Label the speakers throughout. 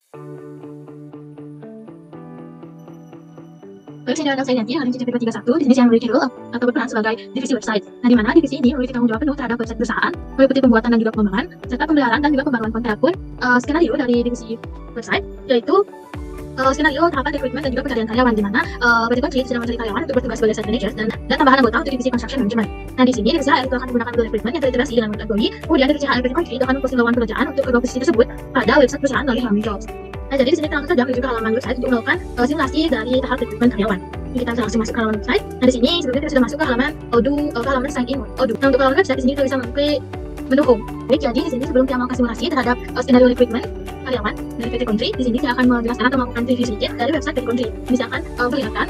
Speaker 1: Lalu sini ada saya nanti yang ada di CPP 31, di sini saya memiliki role atau berperan sebagai divisi website. Nah, di mana divisi ini memiliki tanggung jawab penuh terhadap website perusahaan, meliputi pembuatan dan juga pengembangan, serta pemeliharaan dan juga pembaruan konten akun. Skenario dari divisi website yaitu skenario tahapan rekrutmen dan juga pencarian karyawan, di mana PT Kontri sedang mencari karyawan untuk bertugas sebagai site managers dan tambahan anggota untuk divisi construction management. Nah, di sini divisi HR itu akan menggunakan Google Recruitment yang terintegrasi dengan Google Employee. Kemudian divisi HR PT Kontri itu akan memposting lowongan pekerjaan untuk kedua posisi tersebut pada website perusahaan melalui halaman jobs. Nah, jadi di sini kita langsung saja menuju ke halaman website untuk melakukan simulasi dari tahap rekrutmen karyawan. Jadi kita langsung masuk ke halaman website. Nah, di sini sebelumnya kita sudah masuk ke halaman sign in Odoo. Nah, untuk halaman website di sini kita bisa mengklik menu home. Jadi di sini sebelum kita melakukan simulasi terhadap skenario rekrutmen karyawan dari PT Kontri, di sini saya akan menjelaskan atau melakukan review sedikit dari website PT Kontri. Ini saya akan perlihatkan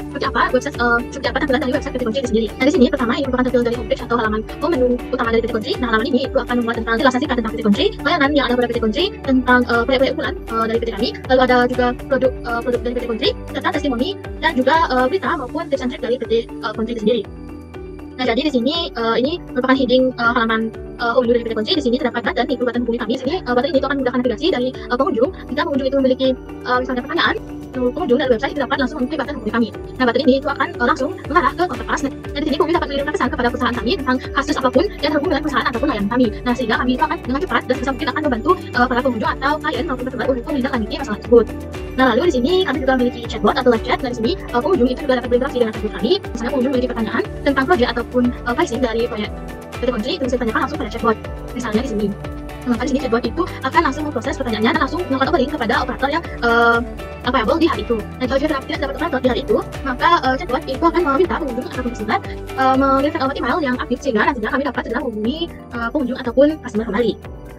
Speaker 1: seperti apa tampilan dari website PT Kontri sendiri. Nah, di sini pertama ini merupakan tampilan dari homepage atau halaman menu utama dari PT Kontri. Nah, halaman ini itu akan memuat tentang jelasan singkat tentang PT Kontri, layanan yang ada pada PT Kontri, tentang proyek-proyek unggulan dari PT kami, lalu ada juga produk dari PT Kontri, serta testimoni dan juga berita maupun tips and trik dari PT Kontri sendiri. Nah, jadi di sini ini merupakan heading halaman home dari PT Kontri. Di sini terdapat button di button hubungi kami. Di sini button ini itu akan memudahkan navigasi dari pengunjung. Jika pengunjung itu memiliki misalnya pertanyaan, pengunjung dari website itu dapat langsung mengklik button hubungi kami. Nah, button ini itu akan langsung mengarah ke kontak us. Nah, di sini pengunjung dapat mengirimkan pesan kepada perusahaan kami tentang kasus apapun yang terhubung dengan perusahaan ataupun layanan kami. Nah, sehingga kami itu akan dengan cepat dan sebisa mungkin akan membantu para pengunjung atau klien maupun customer untuk menindaklanjuti masalah tersebut. Nah, lalu di sini kami juga memiliki chatbot atau live chat. Nah, di sini pengunjung itu juga dapat berinteraksi dengan chatbot kami. Misalnya pengunjung memiliki pertanyaan tentang proyek ataupun pricing dari proyek PT Kontri, itu bisa ditanyakan langsung pada chatbot. Misalnya di sini. Maka di sini chatbot itu akan langsung memproses pertanyaannya dan langsung melakukan offering kepada operator yang available di hari itu. Dan kalau tidak dapat operator di hari itu, maka chatbot itu akan meminta pengunjung ataupun customer mengirimkan alamat email yang aktif sehingga nantinya kami dapat segera menghubungi pengunjung ataupun customer kembali.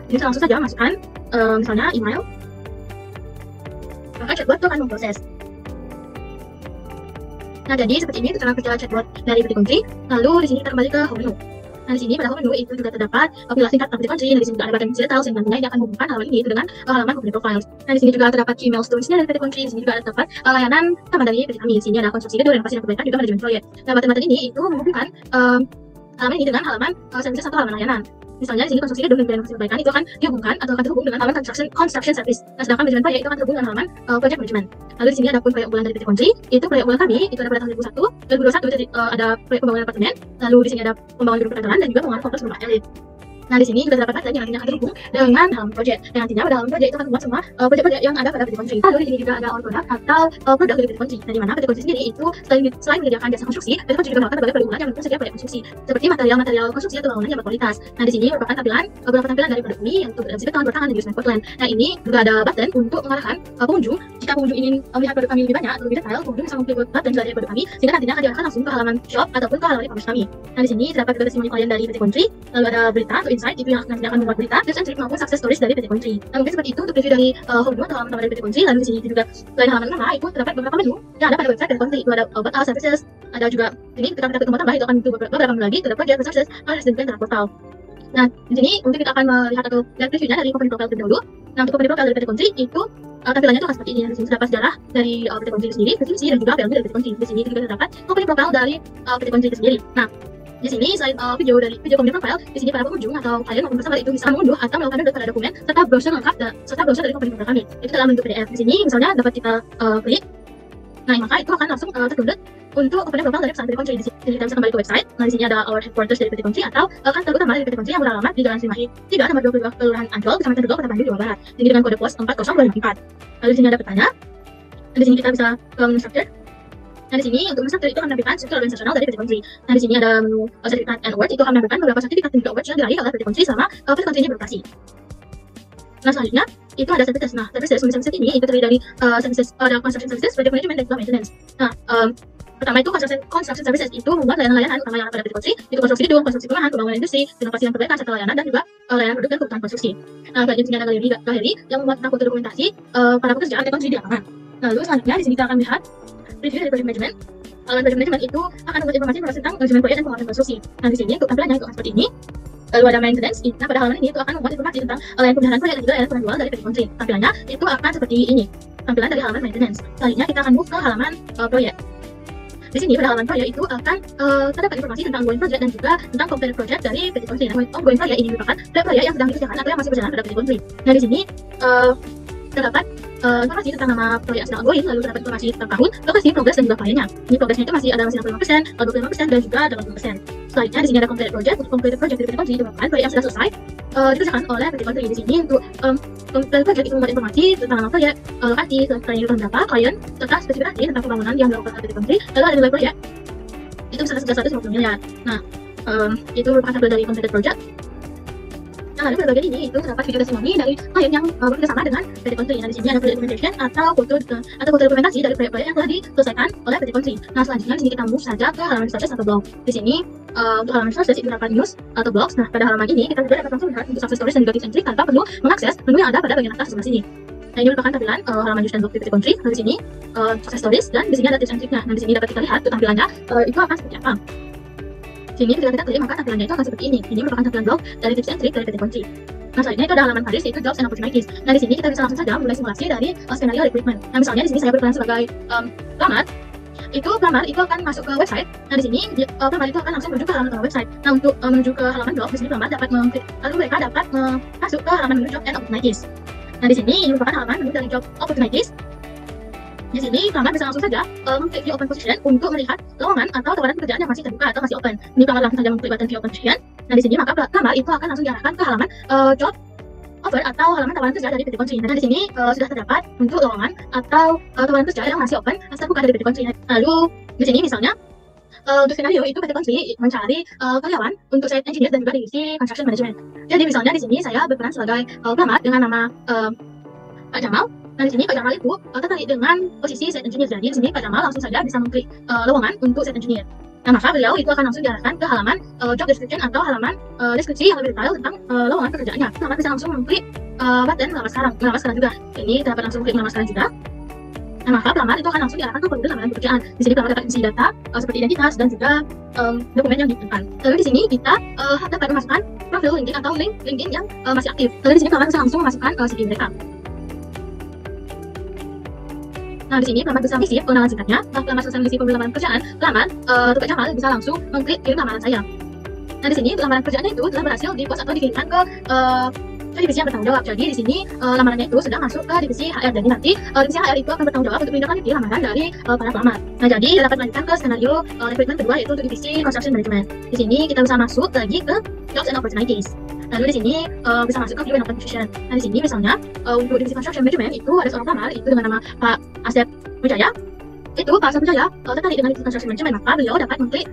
Speaker 1: Jadi kita langsung saja masukkan misalnya email, maka chatbot itu akan memproses. Nah, jadi seperti ini cara kerja chatbot dari PT Kontri. Lalu di sini kita kembali ke home menu. Nah, di sini pada home menu itu juga terdapat penjelasan singkat tentang PT Kontri. Nah, di sini juga ada button details yang nantinya akan menghubungkan halaman ini itu dengan halaman company profiles. Nah, di sini juga terdapat key milestones-nya dari PT Kontri. Di sini juga terdapat layanan tambahan dari PT kami. Di sini ada konstruksi gedung, renovasi dan perbaikan, juga manajemen proyek. Nah, button-button ini itu menghubungkan halaman ini dengan halaman services atau halaman layanan. Misalnya di sini konstruksi gedung dan renovasi perbaikan itu akan dihubungkan atau akan terhubung dengan halaman construction service. Nah, sedangkan manajemen proyek itu akan terhubung dengan halaman project management. Lalu di sini ada pun proyek unggulan dari PT Kontri. Itu proyek unggulan kami itu ada pada tahun 2001 itu ada proyek pembangunan apartemen. Lalu di sini ada pembangunan gedung perkantoran dan juga pembangunan kompleks rumah elit. Nah, di sini juga terdapat button yang nantinya akan terhubung dengan halaman project. Dan nantinya pada halaman project itu akan membuat semua project-project yang ada pada PT Kontri. Lalu di sini juga ada all product atau produk dari PT Kontri. Nah, di mana PT Kontri sendiri itu selain menyediakan jasa konstruksi, PT Kontri juga menawarkan berbagai produk unggulan yang mendukung setiap proyek konstruksi, seperti material konstruksi atau bangunan yang berkualitas. Nah, di sini merupakan beberapa tampilan dari produk ini yang berisi beton, bertangan, dan juga Portland. Nah, ini juga ada button untuk mengarahkan pengunjung. Jika pengunjung ingin melihat produk kami lebih banyak atau lebih detail, pengunjung bisa mengklik button dari produk kami, sehingga nantinya akan diarahkan langsung ke halaman shop ataupun ke halaman e-commerce kami. Nah, di sini terdapat juga testimoni klien dari PT Kontri. Lalu ada berita atau insight itu yang nantinya akan membuat berita, tips and trik maupun success stories dari PT Kontri. Nah, mungkin seperti itu untuk review dari home menu atau halaman utama dari PT Kontri. Lalu di sini juga selain halaman utama itu terdapat beberapa menu yang ada pada website PT Kontri. Itu ada about us services, ada juga ini ketika kita klik tombol tambah itu akan muncul beberapa menu lagi, terdapat project services, dan juga portal. Nah, di sini mungkin kita akan melihat atau lihat reviewnya dari company profile terlebih dahulu. Nah, untuk company profile dari PT Kontri itu tampilannya itu akan seperti ini. Di sini terdapat sejarah dari PT Kontri sendiri, visi misi dan juga value dari PT Kontri. Di sini juga terdapat company profile dari PT Kontri sendiri. Nah, di sini selain video company profile, di sini para pengunjung atau klien maupun customer itu bisa mengunduh atau melakukan download pada dokumen serta browser lengkap serta browser dari company profile kami. Itu dalam bentuk PDF. Di sini misalnya dapat kita klik. Nah, maka itu akan langsung terdownload untuk company profile dari perusahaan PT Kontri. Di sini kita bisa kembali ke website. Nah, di sini ada our headquarters dari PT Kontri atau kantor utama dari PT Kontri yang beralamat di Jalan Cimahi 3 nomor 22 Kelurahan Ancol, Kecamatan Tegal, Kota Bandung, Jawa Barat. Ini dengan kode pos 40254. Lalu di sini ada petanya. Dan di sini kita bisa ke menu structure. Nah, di sini untuk struktur itu akan menampilkan struktur organisasional dari PT Kontri. Nah, di sini ada menu sertifikat and award, itu akan menampilkan beberapa sertifikat dan juga awards yang diraih oleh PT Kontri selama PT Kontri beroperasi. Nah, selanjutnya itu ada services. Nah, services ini itu terdiri dari services, ada construction services, project management, dan juga maintenance. Nah, pertama itu construction services itu membuat layanan-layanan utama yang ada pada PT Kontri, itu konstruksi gedung, konstruksi perumahan, pembangunan industri, renovasi dan perbaikan serta layanan dan juga layanan produk dan kebutuhan konstruksi. Nah, di sini ada galeri yang membuat foto dokumentasi para pekerjaan PT Kontri di lapangan. Lalu selanjutnya di sini kita akan lihat review dari project management. Project management itu akan membuat informasi tentang manajemen proyek dan penguatan konstruksi. Nah, di sini untuk tampilannya itu akan seperti ini. Lalu ada maintenance. Nah, pada halaman ini itu akan membuat informasi tentang layanan pemeliharaan proyek dan juga layanan penjualan dari PT Kontri. Tampilannya itu akan seperti ini. Tampilan dari halaman maintenance. Selanjutnya kita akan move ke halaman proyek. Di sini pada halaman proyek itu akan terdapat informasi tentang ongoing project dan juga tentang completed project dari PT Kontri. Nah, ongoing project ini merupakan proyek yang sedang dikerjakan atau yang masih berjalan pada PT Kontri. Nah, di sini terdapat informasi tentang nama proyek yang sedang ongoing, lalu terdapat informasi tentang tahun, lokasi, progres, dan juga kliennya. Ini progresnya itu masih ada 65%, 25%, dan juga 80%. Selanjutnya di sini ada completed project. Untuk completed project dari PT Kontri merupakan proyek yang sudah selesai dikerjakan oleh PT Kontri. Di sini untuk completed project itu membuat informasi tentang nama proyek, lokasi, kliennya itu berapa, klien, serta spesifikasi tentang pembangunan yang dilakukan oleh PT Kontri. Lalu ada nilai proyek itu sebesar 150 miliar. Nah, itu merupakan tabel dari completed project. Nah, lalu pada bagian ini itu terdapat video testimoni dari klien yang bekerja sama dengan PT Kontri. Nah, di sini ada project documentation atau foto dokumentasi dari proyek-proyek yang telah diselesaikan oleh PT Kontri. Nah, selanjutnya di sini kita move saja ke halaman resources atau blog. Di sini untuk halaman resources itu terdapat news atau blogs. Nah, pada halaman ini kita juga dapat langsung melihat untuk success stories dan juga tips and trick tanpa perlu mengakses menu yang ada pada bagian atas sebelah sini. Nah, ini merupakan tampilan halaman news dan blog PT Kontri. Nah, di sini success stories dan di sini ada tips and tricknya. Nah, di sini dapat kita lihat tampilannya itu akan seperti apa. Sini ketika kita klik maka tampilannya itu akan seperti ini. Ini merupakan tampilan blog dari tips and trick dari PT Kontri. Nah, selanjutnya itu ada halaman karir yaitu jobs and opportunities. Nah, di sini kita bisa langsung saja mulai simulasi dari skenario recruitment. Nah, misalnya di sini saya berperan sebagai pelamar itu akan masuk ke website. Nah, di sini pelamar itu akan langsung menuju ke halaman website. Nah, untuk menuju ke halaman blog, di sini pelamar dapat mengklik, lalu mereka dapat masuk ke halaman menu job and opportunities. Nah, di sini ini merupakan halaman menu dari job opportunities. Di sini pelamar bisa langsung saja mengklik view open position untuk melihat lowongan atau tawaran pekerjaan yang masih terbuka atau masih open. Ini pelamar langsung saja mengklik button view open position. Nah, di sini maka pelamar itu akan langsung diarahkan ke halaman job offer atau halaman tawaran kerja dari PT Kontri. Nah, di sini sudah terdapat untuk lowongan atau tawaran kerja yang masih open masih terbuka dari PT Kontri. Lalu di sini misalnya untuk skenario itu PT Kontri mencari karyawan untuk site engineer dan juga divisi construction management. Jadi misalnya di sini saya berperan sebagai pelamar dengan nama Pak Jamal. Nah, di sini Pak Jamal itu tertarik dengan posisi site engineer. Jadi di sini Pak Jamal langsung saja bisa mengklik lowongan untuk site engineer. Nah, maka beliau itu akan langsung diarahkan ke halaman job description atau halaman deskripsi yang lebih detail tentang lowongan pekerjaannya. Pelamar bisa langsung mengklik button melamar sekarang juga. Ini dapat langsung klik melamar sekarang juga. Nah, maka pelamar itu akan langsung diarahkan ke folder lamaran pekerjaan. Di sini pelamar dapat isi data seperti identitas dan juga dokumen yang diinginkan. Lalu di sini kita dapat memasukkan profil LinkedIn atau link LinkedIn yang masih aktif. Lalu di sini pelamar bisa langsung memasukkan CV mereka. Nah, di sini pelamar bisa mengisi kewenangan singkatnya. Nah, pelamar selesai mengisi formulir lamaran pekerjaan, pelamar Pak Jamal bisa langsung mengklik kirim lamaran saya. Nah, di sini lamaran pekerjaannya itu telah berhasil dipost atau dikirimkan ke divisi yang bertanggung jawab. Jadi di sini lamarannya itu sedang masuk ke divisi HR. Jadi nanti divisi HR itu akan bertanggung jawab untuk menindaklanjuti lamaran dari para pelamar. Nah, jadi dapat melanjutkan ke skenario recruitment kedua yaitu untuk divisi construction management. Di sini kita bisa masuk lagi ke jobs and opportunities. Lalu di sini bisa masuk ke view and open position. Nah, di sini misalnya untuk divisi construction management itu ada seorang pelamar itu dengan nama Pak Asep Wijaya. Itu Pak Asep Wijaya tertarik dengan divisi construction management, maka beliau dapat mengklik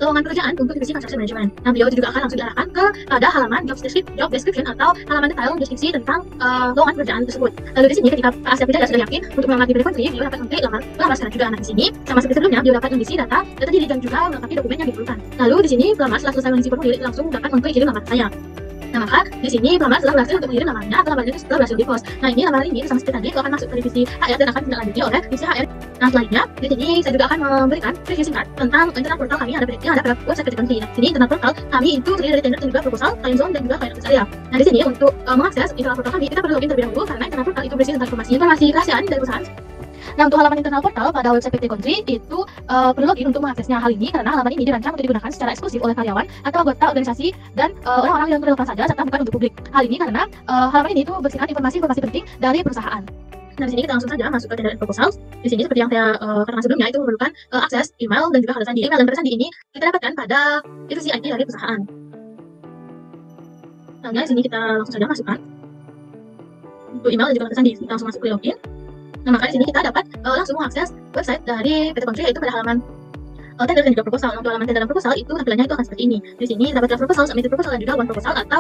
Speaker 1: lowongan pekerjaan untuk divisi construction management. Nah, beliau juga akan langsung diarahkan pada halaman job description atau halaman detail deskripsi tentang lowongan pekerjaan tersebut. Lalu di sini ketika Pak Asep Wijaya sudah yakin untuk melamar di PT Kontri, beliau dapat mengklik lamar sekarang juga. Nah, di sini sama seperti sebelumnya, beliau dapat mengisi data diri dan juga melengkapi dokumen yang diperlukan. Lalu di sini pelamar setelah selesai mengisi formulir langsung dapat mengklik kirim lamaran saya. Nah, maka di sini pelamar setelah berhasil untuk mengirim lamarannya atau lamarannya setelah berhasil di post. Nah, ini lamaran ini sama seperti tadi itu akan masuk ke divisi HR dan akan ditindaklanjuti oleh divisi HR. Nah, selanjutnya di sini saya juga akan memberikan review singkat tentang internal portal kami yang ada pada website PT Kontri. Nah, di sini internal portal kami itu terdiri dari tender dan juga proposal, time zone dan juga client access area. Nah, di sini untuk mengakses internal portal kami kita perlu login terlebih dahulu karena internal portal itu berisi tentang informasi rahasiaan dari perusahaan. Nah, untuk halaman internal portal pada website PT Kontri itu perlu login untuk mengaksesnya. Hal ini karena halaman ini dirancang untuk digunakan secara eksklusif oleh karyawan atau anggota organisasi dan orang-orang yang relevan saja serta bukan untuk publik. Hal ini karena halaman ini itu berisikan informasi-informasi penting dari perusahaan. Nah, di sini kita langsung saja masuk ke tender and proposals. Di sini seperti yang saya katakan sebelumnya itu memerlukan akses email dan juga pada sandi. Email dan pada sandi ini kita dapatkan pada divisi IT dari perusahaan. Nah, di sini kita langsung saja masukkan untuk email dan juga pada sandi. Kita langsung masuk ke login. Nah, maka di sini kita dapat langsung mengakses website dari PT Kontri yaitu pada halaman tender dan juga proposal. Untuk halaman tender dan proposal itu tampilannya itu akan seperti ini. Di sini dapat draft proposal, submitted proposal dan juga one proposal atau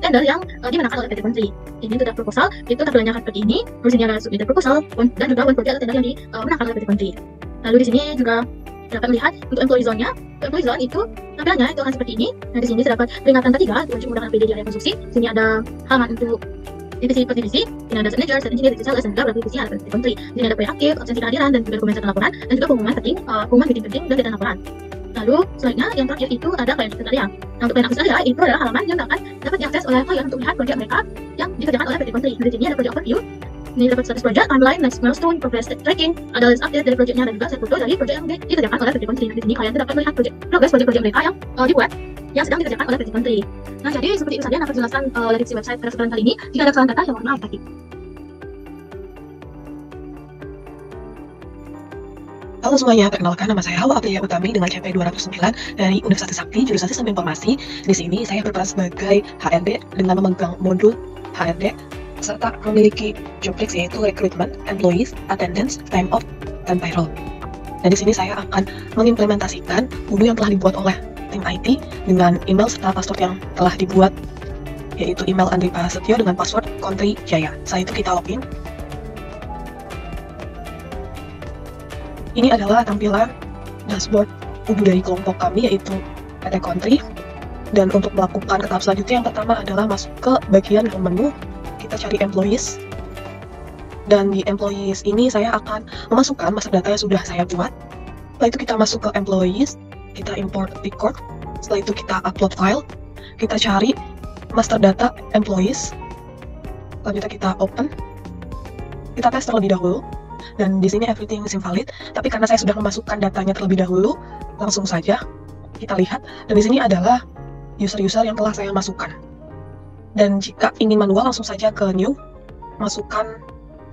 Speaker 1: tender yang dimenangkan oleh PT Kontri. Ini untuk draft proposal itu tampilannya akan seperti ini. Di sini ada submitted proposal dan juga one project atau tender yang dimenangkan oleh PT Kontri. Lalu di sini juga dapat melihat untuk employee zone-nya. Employee zone itu tampilannya itu akan seperti ini. Nah, di sini terdapat peringatan ketiga wajib menggunakan APD di area konstruksi. Di sini ada halaman untuk divisi per divisi. Ini ada manager, set engineer, divisi sales, dan juga berapa divisi ada PT Kontri. Di sini ada proyek aktif, absensi kehadiran, dan juga dokumen laporan, dan juga pengumuman penting, pengumuman meeting penting, dan data laporan. Lalu selanjutnya yang terakhir itu ada client access area. Nah, untuk client access area itu adalah halaman yang dapat diakses oleh klien untuk melihat proyek mereka yang dikerjakan oleh PT Kontri. Di sini ada project overview. Ini dapat status project, timeline, next milestone, progress tracking, ada list update dari proyeknya dan juga set foto dari proyek yang dikerjakan oleh PT Kontri. Di sini kalian dapat melihat progres proyek mereka yang dibuat yang sedang dikerjakan oleh PT Country. Nah, jadi seperti itu saja penjelasan dari si website restoran kali ini. Jika ada kesalahan kata, ya mohon maaf tadi.
Speaker 2: Halo semuanya, perkenalkan nama saya Hawa Aprilia Utami dengan CP 209 dari Universitas Sakti, jurusan Sistem Informasi. Di sini saya berperan sebagai HRD dengan memegang modul HRD serta memiliki job desk yaitu recruitment, employees, attendance, time off, dan payroll. Dan di sini saya akan mengimplementasikan modul yang telah dibuat oleh tim IT dengan email serta password yang telah dibuat, yaitu email Andri Prasetyo dengan password Country Jaya. Setelah itu kita login. Ini adalah tampilan dashboard Udu dari kelompok kami, yaitu PT Country. Dan untuk melakukan ke tahap selanjutnya, yang pertama adalah masuk ke bagian menu. Kita cari employees. Dan di employees ini saya akan memasukkan master data yang sudah saya buat. Setelah itu kita masuk ke employees, kita import record. Setelah itu kita upload file. Kita cari master data employees. Selanjutnya kita open. Kita tes terlebih dahulu. Dan di sini everything is invalid, tapi karena saya sudah memasukkan datanya terlebih dahulu, langsung saja kita lihat. Dan di sini adalah user-user yang telah saya masukkan. Dan jika ingin manual, langsung saja ke new, masukkan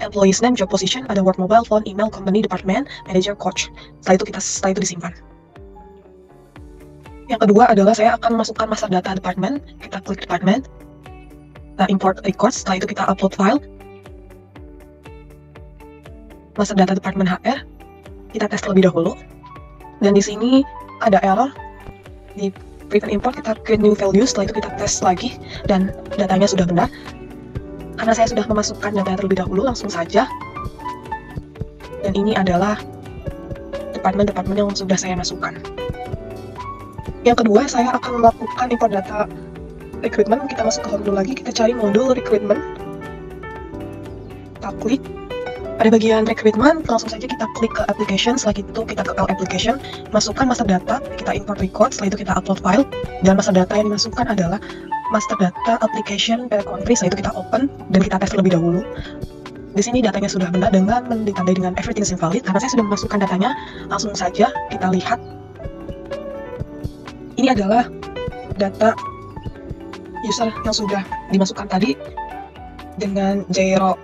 Speaker 2: employees name, job position, ada work mobile, phone, email, company, department, manager, coach. Setelah itu disimpan. Yang kedua adalah saya akan memasukkan master data department. Kita klik department, kita import records. Setelah itu kita upload file. Master data department HR, kita tes terlebih dahulu. Dan di sini ada error di prevent import, kita create new value. Setelah itu kita tes lagi dan datanya sudah benar. Karena saya sudah memasukkan data terlebih dahulu, langsung saja. Dan ini adalah departemen-departemen yang sudah saya masukkan. Yang kedua, saya akan melakukan import data recruitment. Kita masuk ke home dulu lagi, kita cari modul recruitment. Kita klik. Pada bagian recruitment, langsung saja kita klik ke application. Setelah itu kita ke application, masukkan master data, kita import record. Setelah itu kita upload file. Dan master data yang dimasukkan adalah master data application per country. Setelah itu kita open dan kita tes terlebih dahulu. Di sini datanya sudah benar dengan ditandai dengan everything is invalid. Karena saya sudah memasukkan datanya, langsung saja kita lihat. Ini adalah data user yang sudah dimasukkan tadi dengan Jairo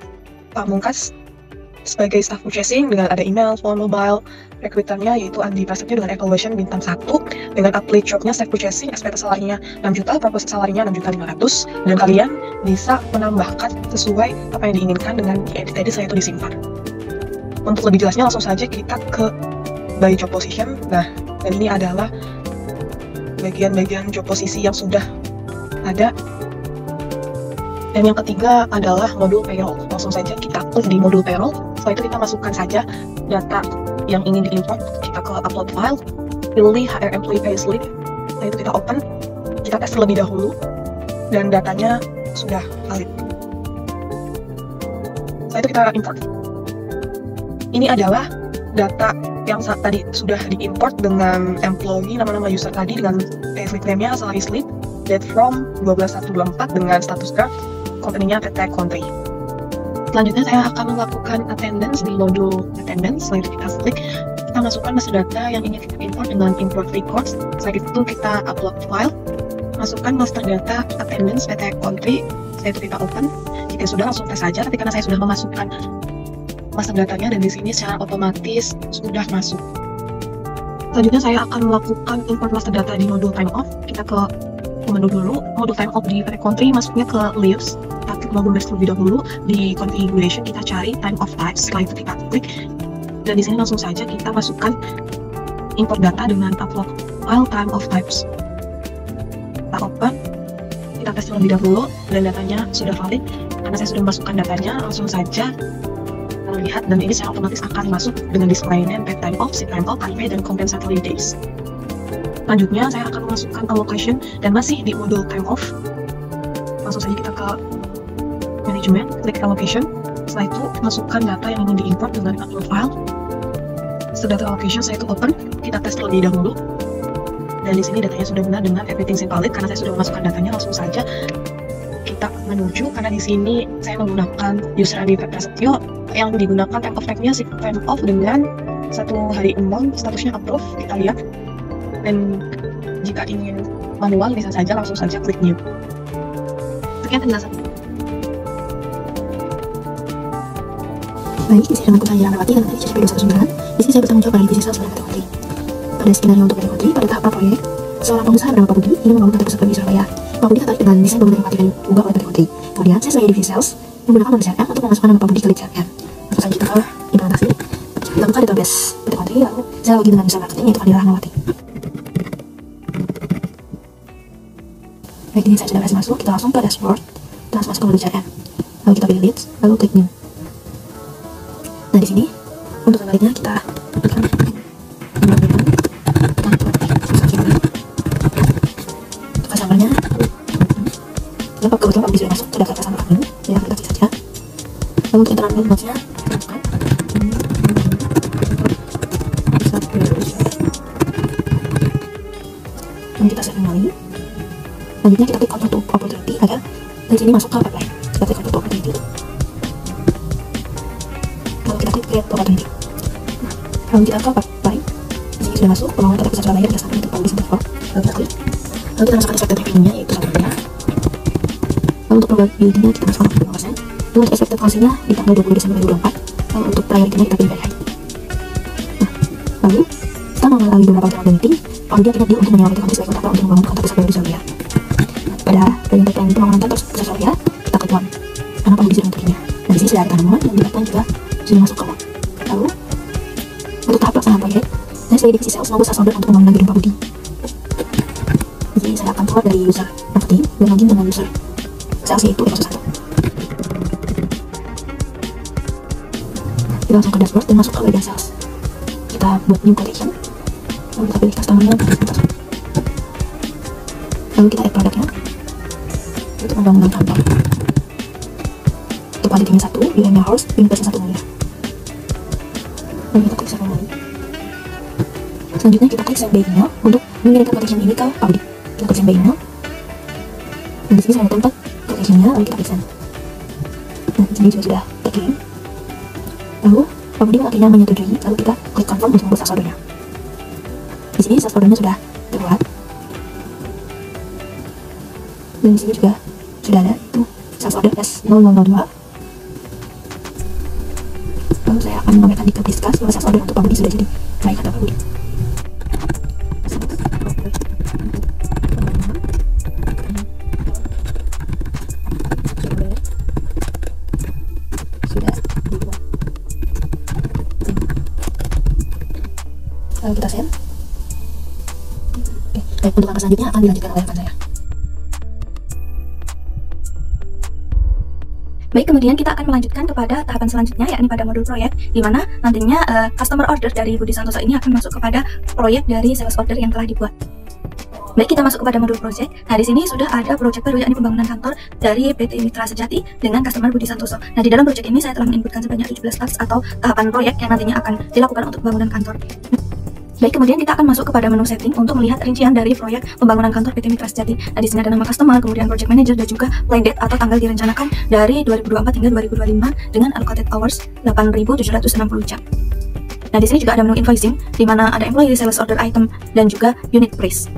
Speaker 2: Pamungkas sebagai staff purchasing, dengan ada email, phone, mobile, recruiternya yaitu Andi Prasetyo dengan evaluation bintang 1, dengan apply jobnya staff purchasing, expected salarinya 6 juta, proposed salarinya 6.500.000, dan kalian bisa menambahkan sesuai apa yang diinginkan dengan diedit tadi. Saya itu disimpan. Untuk lebih jelasnya langsung saja kita ke by job position. Nah, dan ini adalah bagian-bagian job posisi yang sudah ada. Dan yang ketiga adalah modul payroll. Langsung saja kita klik di modul payroll. Setelah itu kita masukkan saja data yang ingin diimport. Kita ke upload file, pilih HR employee payslip. Setelah itu kita open, kita tes terlebih dahulu, dan datanya sudah valid. Setelah itu kita import. Ini adalah data yang tadi sudah diimport dengan employee, nama-nama user tadi, dengan payslip name-nya, salary slip, date from 12/1/24 dengan status draft, company-nya PT Country. Selanjutnya saya akan melakukan attendance di modul attendance. Setelah itu kita klik, kita masukkan master data yang ingin kita import dengan import records. Setelah itu kita upload file, masukkan master data attendance PT Country. Setelah itu kita open. Jika sudah, langsung tes saja, tapi karena saya sudah memasukkan master datanya dan di sini secara otomatis sudah masuk. Selanjutnya saya akan melakukan import master data di modul time off. Kita ke menu dulu, modul time off di PT Country, masuknya ke leaves. Kita klik modul base terlebih dahulu, di configuration kita cari time off types. Setelah itu kita klik, dan di sini langsung saja kita masukkan import data dengan upload file time off types. Kita open, kita tes terlebih dahulu, dan datanya sudah valid. Karena saya sudah memasukkan datanya, langsung saja lihat, dan ini secara otomatis akan masuk dengan display name, paid time off, sick time off, unpaid, dan compensatory days. Selanjutnya saya akan memasukkan allocation, dan masih di modul time off. Langsung saja kita ke management, klik allocation. Setelah itu masukkan data yang ingin diimport dengan upload file. Setelah data allocation, saya itu open, kita tes terlebih dahulu. Dan di sini datanya sudah benar dengan everything is valid. Karena saya sudah memasukkan datanya, langsung saja kita menuju. Karena di sini saya menggunakan user Andi Prasetyo yang digunakan time off type-nya sick time off dengan 1 hari embang, statusnya approve. Kita lihat. Dan jika ingin manual, bisa saja langsung saja klik new.
Speaker 1: Sekian penjelasan.
Speaker 3: Baik, di sini dengan saya Melawati dan dari CCP 219. Di sini saya bertanggung jawab bagi bisnis sales PT Kontri. Pada skenario untuk PT Kontri, pada tahap proyek, seorang pengusaha bernama Pak Budi ingin membangun kantor pusat di Surabaya. Pak Budi tertarik dengan desain bangunan yang mati dan diubah oleh PT Kontri. Kemudian saya sebagai divisi sales menggunakan nomor CRM untuk memasukkan nama Pak Budi ke lead CRM. Lalu selanjutnya kita ke implementasi. Kita buka database PT Kontri, lalu saya login dengan user marketing yaitu Fadila Rahmawati. Baik, ini saya sudah berhasil masuk. Kita langsung ke dashboard, kita langsung masuk ke mode CRM. Lalu kita pilih leads, lalu klik new. Nah, di sini untuk kembalinya kita berikan customer-nya. Kenapa kebetulan Pak Budi sudah masuk, sudah customer kami, saya akan kasih saja. Lalu kita ambil notes-nya, dan kita save kembali. Selanjutnya kita klik control to opportunity agar dari sini masuk ke pipeline. Kita klik control to opportunity. Lalu kita klik create opportunity. Lalu kita ke pipeline. Di sini sudah masuk pembangunan tata pusat Surabaya berdasarkan untuk Pak Budi. Lalu kita klik. Lalu kita masukkan expected revenue-nya yaitu 1%. Lalu untuk probability-nya kita masukkan 0%. Lalu untuk expected closing-nya di tanggal 20 Desember 2024. Lalu untuk priority-nya kita pilih very high. Nah, lalu setelah melalui beberapa probability, Pak Budi akhirnya deal untuk menyewa PT Kontri sebagai kontraktor untuk membangun kantor pusat baru di Surabaya. Pada bagian pipeline pembangunan kantor pusat Surabaya, kita klik one karena Pak Budi sudah mengaturnya. Dan di sini sudah ada nomor dan di pipeline juga sudah masuk ke one. Lalu untuk tahap pelaksanaan proyek, saya sebagai divisi sales menunggu sales order untuk pembangunan gedung Pak Budi. Jadi saya akan keluar dari user marketing dan login dengan user sales yaitu episode 1. Kita langsung ke dashboard dan masuk ke bagian sales. Kita buat new quotation. Lalu kita pilih customer-nya untuk kita. Lalu kita add produknya. Itu pembangunan kantor. Untuk quantity-nya 1, UM-nya horse, unit-nya 1 miliar. Lalu kita klik save kembali. Selanjutnya kita klik send by email untuk mengirimkan quotation ini ke Pak Budi. Kita klik send by email. Dan di sini saya ada tempat quotation-nya, lalu kita klik send. Nah, di sini juga sudah terkirim. Lalu Pak Budi akhirnya menyetujui, lalu kita klik confirm untuk membuat sales order-nya. Di sini sales order-nya sudah terbuat. Dan di sini juga sudah ada itu sales order S0002. Lalu saya akan menambahkan di tab discuss bahwa sales order untuk Pak Budi sudah jadi baik kata Pak Budi. Lalu kita send. Oke, baik, untuk langkah selanjutnya akan dilanjutkan oleh rekan saya.
Speaker 4: Baik, kemudian kita akan melanjutkan kepada tahapan selanjutnya, yakni pada modul proyek, di mana nantinya customer order dari Budi Santoso ini akan masuk kepada proyek dari sales order yang telah dibuat. Baik, kita masuk kepada modul project. Nah, di sini sudah ada proyek baru, yakni pembangunan kantor dari PT Mitra Sejati dengan customer Budi Santoso. Nah, di dalam proyek ini saya telah menginputkan sebanyak 17 tasks atau tahapan proyek yang nantinya akan dilakukan untuk pembangunan kantor. Baik, kemudian kita akan masuk kepada menu setting untuk melihat rincian dari proyek pembangunan kantor PT Mitra Sejati. Nah, di sini ada nama customer, kemudian project manager, dan juga plan date atau tanggal direncanakan dari 2024 hingga 2025 dengan allocated hours 8.760 jam. Nah, di sini juga ada menu invoicing, di mana ada employee, sales order item, dan juga unit price.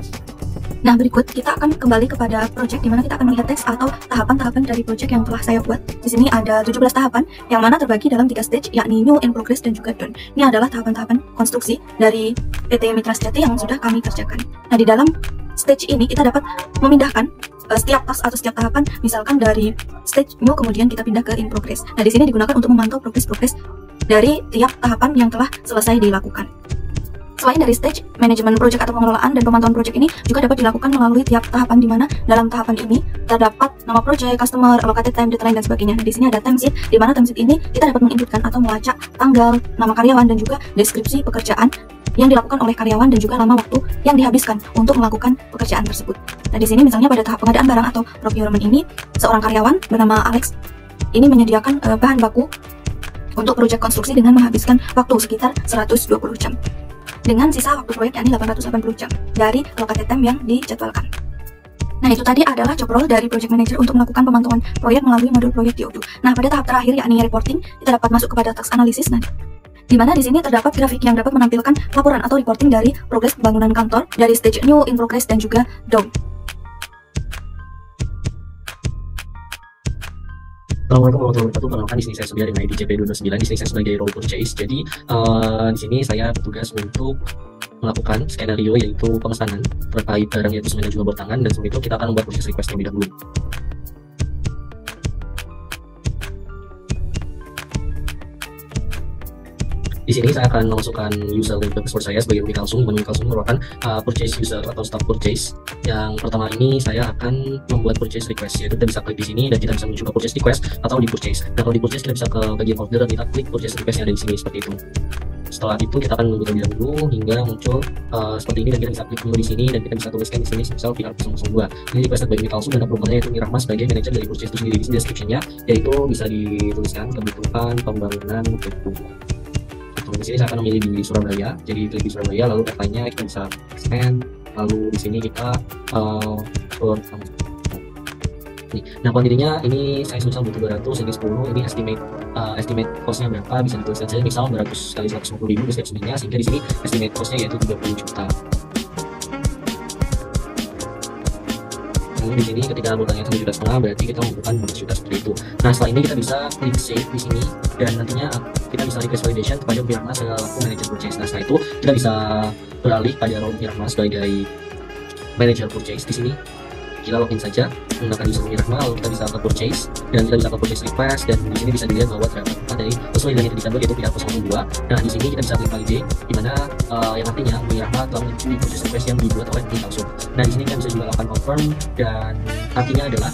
Speaker 4: Nah, berikut kita akan kembali kepada project, di mana kita akan melihat teks atau tahapan-tahapan dari project yang telah saya buat. Di sini ada 17 tahapan, yang mana terbagi dalam 3 stage, yakni new, in progress, dan juga done. Ini adalah tahapan-tahapan konstruksi dari PT Mitra Sejati yang sudah kami kerjakan. Nah, di dalam stage ini kita dapat memindahkan setiap task atau setiap tahapan, misalkan dari stage new kemudian kita pindah ke in progress. Nah, di sini digunakan untuk memantau progres dari tiap tahapan yang telah selesai dilakukan. Selain dari stage, manajemen project atau pengelolaan dan pemantauan project ini juga dapat dilakukan melalui tiap tahapan, di mana dalam tahapan ini terdapat nama project, customer, allocated time, deadline, dan sebagainya. Nah, di sini ada timesheet, di mana timesheet ini kita dapat menginputkan atau melacak tanggal, nama karyawan, dan juga deskripsi pekerjaan yang dilakukan oleh karyawan dan juga lama waktu yang dihabiskan untuk melakukan pekerjaan tersebut. Nah, di sini misalnya pada tahap pengadaan barang atau procurement ini, seorang karyawan bernama Alex ini menyediakan bahan baku untuk proyek konstruksi dengan menghabiskan waktu sekitar 120 jam. Dengan sisa waktu proyek yakni 880 jam dari allocated time yang dijadwalkan. Nah, itu tadi adalah job role dari project manager untuk melakukan pemantauan proyek melalui modul proyek DO2. Nah, pada tahap terakhir yakni reporting, kita dapat masuk kepada task analysis. Nah, di mana di sini terdapat grafik yang dapat menampilkan laporan atau reporting dari progres pembangunan kantor dari stage new, in progress, dan juga down.
Speaker 5: Assalamualaikum warahmatullahi wabarakatuh. Perkenalkan, di sini saya Surya dengan ID JP229. Di sini saya sebagai role purchase. Jadi di sini saya bertugas untuk melakukan skenario, yaitu pemesanan terkait barang yaitu semen dan juga bertangan, dan sebelum itu kita akan membuat proses request terlebih dahulu. Di sini saya akan memasukkan user dan password saya sebagai unik langsung. Unik langsung merupakan purchase user atau staff purchase. Yang pertama ini saya akan membuat purchase request, yaitu kita bisa klik di sini dan kita bisa mencoba purchase request atau di purchase. Dan kalau di purchase kita bisa ke bagian order dan kita klik purchase request yang ada di sini seperti itu. Setelah itu kita akan menunggu terlebih dahulu hingga muncul seperti ini, dan kita bisa klik dulu di sini dan kita bisa tuliskan di sini misal PR002. Ini requested by langsung dan approvalnya yaitu Mirahma sebagai manajer dari purchase itu sendiri. Di sini description-nya yaitu bisa dituliskan kebutuhan pembangunan gedung. Di sini saya akan memilih di Surabaya, jadi klik di Surabaya, lalu tagline-nya kita bisa scan, lalu di sini kita nah kuantitinya ini saya misal butuh 200, ini 10, ini estimate cost-nya berapa, bisa dituliskan saja misal 200 kali 150.000 deskripsinya, sehingga di sini estimate cost-nya yaitu 30 juta. Lalu di sini ketika bertanya 1,5 juta berarti kita membutuhkan 12 juta seperti itu. Nah setelah ini kita bisa klik save di sini dan nantinya kita bisa request validation kepada Mirahma selaku manager purchase. Nah setelah itu kita bisa beralih pada role Mirahma sebagai manager purchase. Di sini kita login saja menggunakan user Mirahma, lalu kita bisa ke purchase dan kita bisa ke purchase request, dan di sini bisa dilihat bahwa terdapat dari sesuai dengan yang tadi yaitu PR002. Nah di sini kita bisa klik validate, di mana yang artinya Mirahma telah menyetujui purchase request yang dibuat oleh unik langsung. Nah di sini kita bisa juga lakukan confirm, dan artinya adalah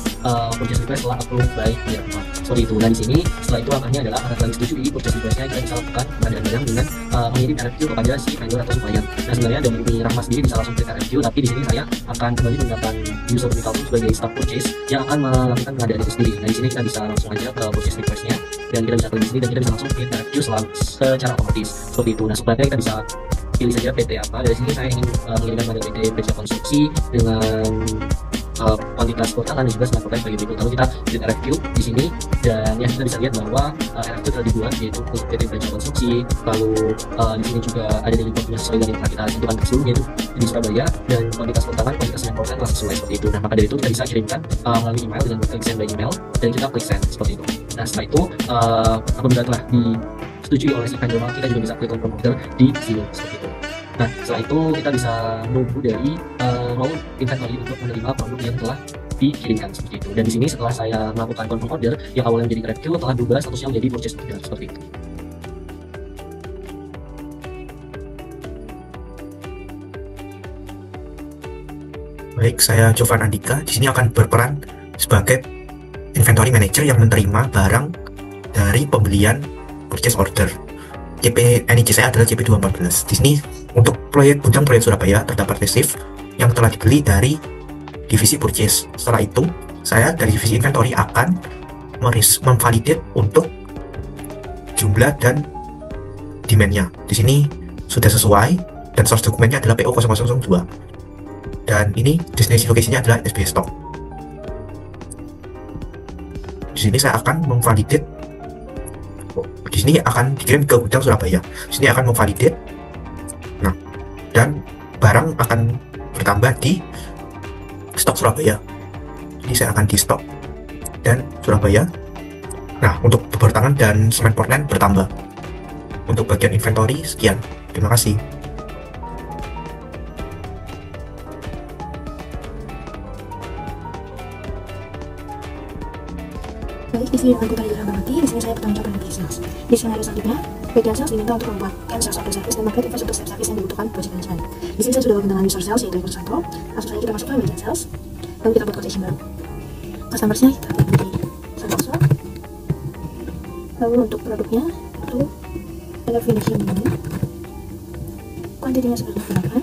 Speaker 5: purchase request telah approved by Mirahma seperti itu. Nah di sini setelah itu angkanya adalah karena telah disetujui purchase requestnya, kita bisa lakukan pengadaan barang dengan mengirim RFQ kepada si vendor atau supplier. Nah sebenarnya dari Mirahma sendiri bisa langsung klik RFQ, tapi di sini saya akan kembali menggunakan user unik langsung sebagai staff purchase yang akan melakukan pengadaan itu sendiri. Nah di sini kita bisa langsung aja ke purchase requestnya dan kita bisa klik di sini dan kita bisa langsung klik RFQ secara otomatis seperti itu. Nah supplier kita bisa pilih saja PT apa. Dari sini saya ingin mengirimkan pada PT Peja Konstruksi dengan kuantitas bertangan dan juga semen sebagai berikut. Lalu kita klik RFQ di sini dan ya kita bisa lihat bahwa RFQ telah dibuat yaitu untuk PT Peja Konstruksi. Lalu di sini juga ada dari importnya sesuai dengan yang telah kita tentukan sebelumnya yaitu di Surabaya, dan kuantitas bertangan kuantitas 9% telah sesuai seperti itu. Nah maka dari itu kita bisa kirimkan melalui email dengan klik send by email dan kita klik send seperti itu. Nah setelah itu apabila telah disetujui oleh si vendor, kita juga bisa klik confirm order di sini seperti itu. Nah setelah itu kita bisa menunggu dari role inventory untuk menerima produk yang telah dikirimkan seperti itu. Dan di sini setelah saya melakukan confirm order yang awalnya menjadi RFQ telah berubah statusnya menjadi purchase order seperti itu.
Speaker 6: Baik, saya Jovan Andika. Di sini akan berperan sebagai inventory manager yang menerima barang dari pembelian purchase order. NIC saya adalah JP214. Di sini untuk proyek Bujang proyek Surabaya terdapat receive yang telah dibeli dari divisi purchase. Setelah itu, saya dari divisi inventory akan memvalidate untuk jumlah dan demand-nya. Di sini sudah sesuai dan source dokumennya adalah PO0002. Dan ini destination location-nya adalah SBS Stock. Di sini saya akan memvalidate. Di sini akan dikirim ke gudang Surabaya. Di sini akan memvalidate. Nah, dan barang akan bertambah di stok Surabaya. Jadi saya akan di stok dan Surabaya. Nah, untuk bertangan dan semen Portland bertambah. Untuk bagian inventory sekian. Terima kasih.
Speaker 3: Baik, di sini dengan kota Ilham Mati, di sini saya bertanggung jawab dengan sales. Di skenario selanjutnya, bagian sales diminta untuk membuat sales order service dan mengupgrade infrastruktur service yang dibutuhkan project management. Di sini saya sudah login dengan user sales yaitu Eko Santo. Langsung saja kita masuk ke bagian sales, lalu kita buat quotation baru. Customersnya kita pilih di Santoso. Lalu untuk produknya itu ada finishing ini. Kuantitinya seperti berapa?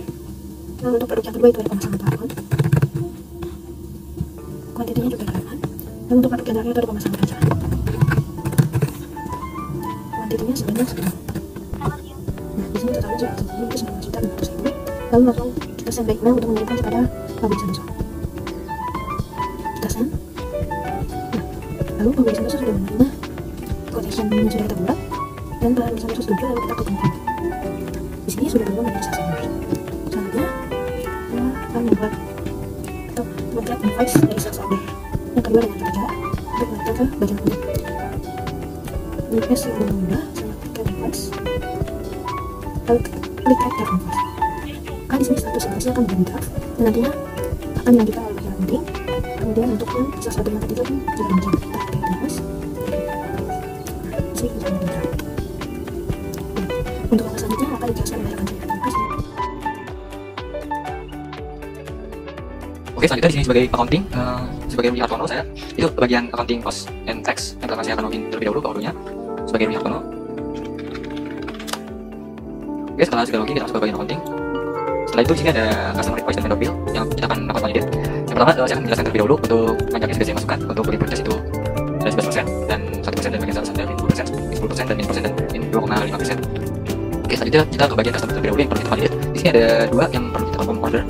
Speaker 3: Lalu untuk produk yang kedua itu ada pemasangan plafon. Kuantitinya juga 8. Dan untuk produk yang terakhir itu ada pemasangan kaca. Kuantitinya sebanyak 10. Nah, di sini totalnya sudah terjadi itu 9.600.000. Lalu langsung kita send by email untuk mengirimkan kepada pabrik Santoso. Kita send. Nah, lalu pabrik Santoso sudah menerima quotation yang sudah kita buat, dan pabrik Santoso setuju, lalu kita confirm. Di sini sudah berubah menjadi sales order. Selanjutnya kita akan membuat atau membuat invoice dari sales order yang kedua dengan cara untuk menaikkan ke bagian produk. interface yang mudah, select request, lalu klik add canvas. Maka di sini status seharusnya akan berubah dan nantinya akan dilanjutkan oleh bagian penting. Kemudian untuk yang sesuatu yang tidak muncul, kita klik canvas. Di sini kita berubah. Untuk langkah selanjutnya akan dijelaskan oleh rekan saya. Terima kasih.
Speaker 5: Oke, selanjutnya di sini sebagai accounting, sebagai Ruli Hartono saya itu bagian accounting cost and tax yang telah saya akan login terlebih dahulu ke Odoo-nya sebagai Ruli Hartono. Oke, setelah sudah login kita masuk ke bagian accounting. Setelah itu di sini ada customer request dan vendor bill yang kita akan dapat validate. Yang pertama saya akan menjelaskan terlebih dahulu untuk pajak yang sudah saya masukkan untuk bagi purchase itu ada 11% dan 1% dan bagian standar 20%, 10% dan 10% dan 2,5%. Oke, selanjutnya kita ke bagian customer terlebih dahulu yang perlu kita validate. Di sini ada dua yang perlu kita confirm order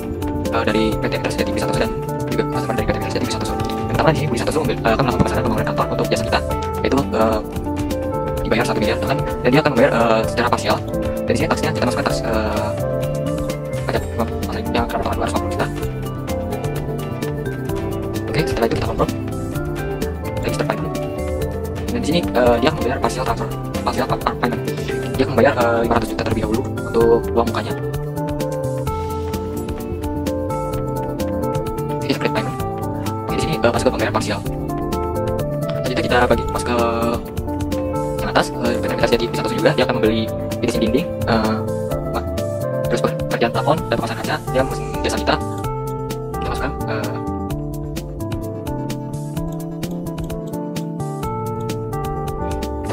Speaker 5: dari PT Interstate Budi Santoso dan juga customer dari PT Interstate Budi Santoso. Yang pertama di sini Budi Santoso akan melakukan pemesanan pembangunan kantor untuk jasa kita, yaitu dibayar 1 miliar dan dia akan membayar secara parsial. Dari sini taksnya kita masukkan taks pajak yang akan bertambah 250 juta. Oke, setelah itu kita confirm register payment. Dan di sini dia membayar partial transfer, partial payment. Dia akan membayar 500 juta terlebih dahulu untuk uang mukanya. Oke, klik payment. Oke, di sini masuk ke pembayaran partial. Selanjutnya kita masuk ke yang atas, PT Interstate Budi Santoso juga dia akan membeli finishing dinding, terus pekerjaan plafon dan pemasangan kaca, dia mesin jasa kita masukkan ke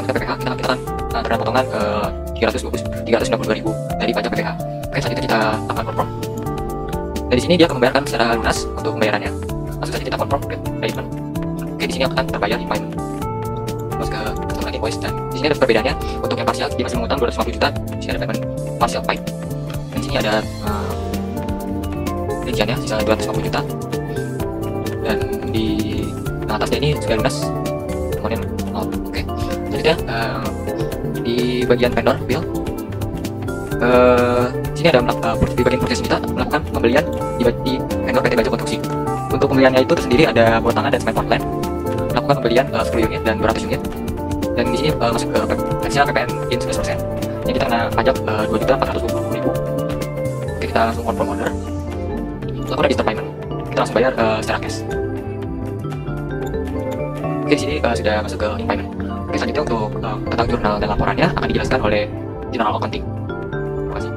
Speaker 5: PPH. Kita akan terdapat potongan 392.000 dari pajak PPH. Oke, selanjutnya kita akan confirm. Dan di sini dia akan membayarkan secara lunas untuk pembayarannya. Langsung saja kita confirm payment. Oke, di sini akan terbayar di payment. Terus ke customer invoice, dan di sini ada perbedaannya. Untuk yang parsial dia masih mengutang 250 juta. Di sini ada payment partial paid. Dan di sini ada rinciannya sisa 250 juta. Dan di atasnya ini sudah lunas. Kemudian oke. Selanjutnya di bagian vendor bill, sini ada di bagian purchase kita melakukan pembelian di vendor PT Baja Konstruksi. Untuk pembeliannya itu tersendiri ada buat tangan dan semen Portland, melakukan pembelian 10 unit dan 200 unit. Dan di sini masuk ke taksnya PPN in 11%. Ini kita kena pajak 2.420.000. Oke, kita langsung confirm order. Lakukan register payment. Kita langsung bayar secara cash. Oke, di sini sudah masuk ke in payment. Oke, selanjutnya untuk tentang jurnal dan laporannya akan dijelaskan oleh General Accounting. Terima kasih.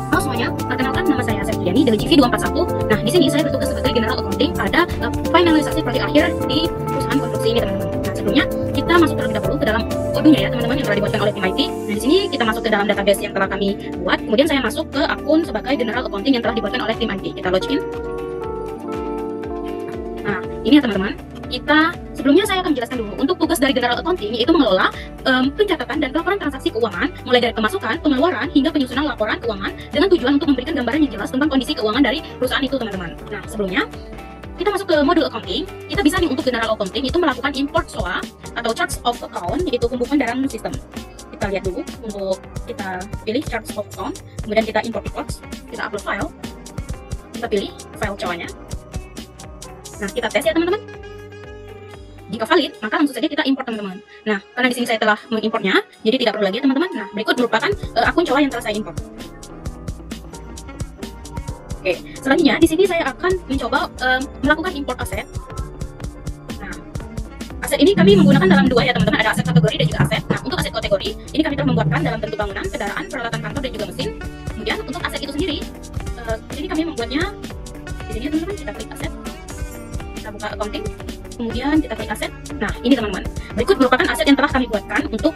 Speaker 1: Halo semuanya, perkenalkan nama saya Septiani dari GV241. Nah, di sini saya bertugas sebagai General Accounting pada finalisasi proyek akhir di perusahaan konstruksi ini, teman-teman. Nah, sebelumnya kita masuk terlebih dahulu ke dalam Odoo-nya ya, teman-teman, yang telah dibuatkan oleh tim IT. Nah, di sini kita masuk ke dalam database yang telah kami buat. Kemudian saya masuk ke akun sebagai General Accounting yang telah dibuatkan oleh tim IT. Kita login. Nah, ini ya teman-teman. Sebelumnya saya akan menjelaskan dulu untuk tugas dari General Accounting, yaitu mengelola pencatatan dan pelaporan transaksi keuangan, mulai dari pemasukan, pengeluaran, hingga penyusunan laporan keuangan dengan tujuan untuk memberikan gambaran yang jelas tentang kondisi keuangan dari perusahaan itu, teman-teman. Nah, sebelumnya kita masuk ke modul accounting. Kita bisa nih untuk General Accounting itu melakukan import SOA atau charts of account, yaitu pembukuan dalam sistem. Kita lihat dulu, untuk kita pilih charts of account, kemudian kita import reports, kita upload file, kita pilih file COA-nya. Nah, kita tes ya teman-teman. Jika valid, maka langsung saja kita import, teman-teman. Nah, karena di sini saya telah mengimportnya, jadi tidak perlu lagi, teman-teman. Nah, berikut merupakan akun COA yang telah saya import. Oke, selanjutnya di sini saya akan mencoba melakukan import aset. Nah, aset ini kami menggunakan dalam dua ya, teman-teman. Ada aset kategori dan juga aset. Nah, untuk aset kategori ini kami telah membuatkan dalam bentuk bangunan, kendaraan, peralatan kantor dan juga mesin. Kemudian untuk aset itu sendiri, ini kami membuatnya di sini, teman-teman. Kita klik aset, kita buka accounting. Kemudian kita klik aset. Nah, ini teman-teman. Berikut merupakan aset yang telah kami buatkan untuk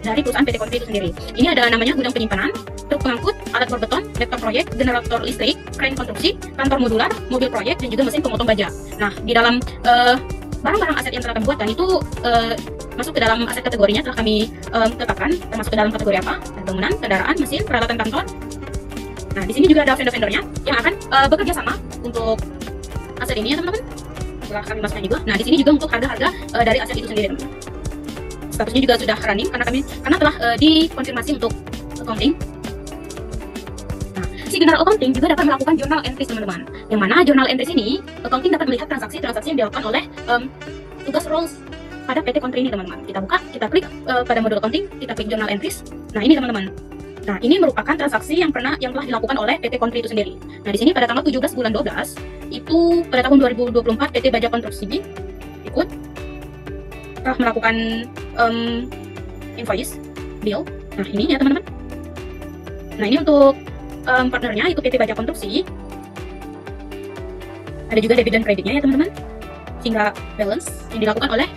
Speaker 1: dari perusahaan PT Konstruksi itu sendiri. Ini ada namanya gudang penyimpanan, truk pengangkut, alat bor beton, laptop proyek, generator listrik, kren konstruksi, kantor modular, mobil proyek, dan juga mesin pemotong baja. Nah, di dalam barang-barang aset yang telah kami buatkan itu masuk ke dalam aset kategorinya telah kami tetapkan, termasuk ke dalam kategori apa? Bangunan, kendaraan, mesin, peralatan kantor. Nah, di sini juga ada vendor-vendornya yang akan bekerja sama untuk aset ini ya, teman-teman. Setelah kami masukkan juga. Nah, di sini juga untuk harga-harga dari aset itu sendiri, teman-teman. Statusnya juga sudah running karena telah dikonfirmasi untuk accounting. Nah, si General Accounting juga dapat melakukan journal entries, teman-teman. Yang mana journal entries ini, accounting dapat melihat transaksi-transaksi yang dilakukan oleh tugas roles pada PT Country ini teman-teman. Kita buka, kita klik pada modul accounting, kita klik journal entries. Nah ini teman-teman. Nah ini merupakan transaksi yang telah dilakukan oleh PT Country itu sendiri. Nah di sini pada tanggal 17 bulan 12 itu pada tahun 2024 PT Baja Konstruksi ikut telah melakukan invoice bill. Nah ini ya teman-teman. Nah ini untuk partnernya itu PT Baja Konstruksi. Ada juga debit dan kreditnya ya teman-teman. Sehingga balance yang dilakukan oleh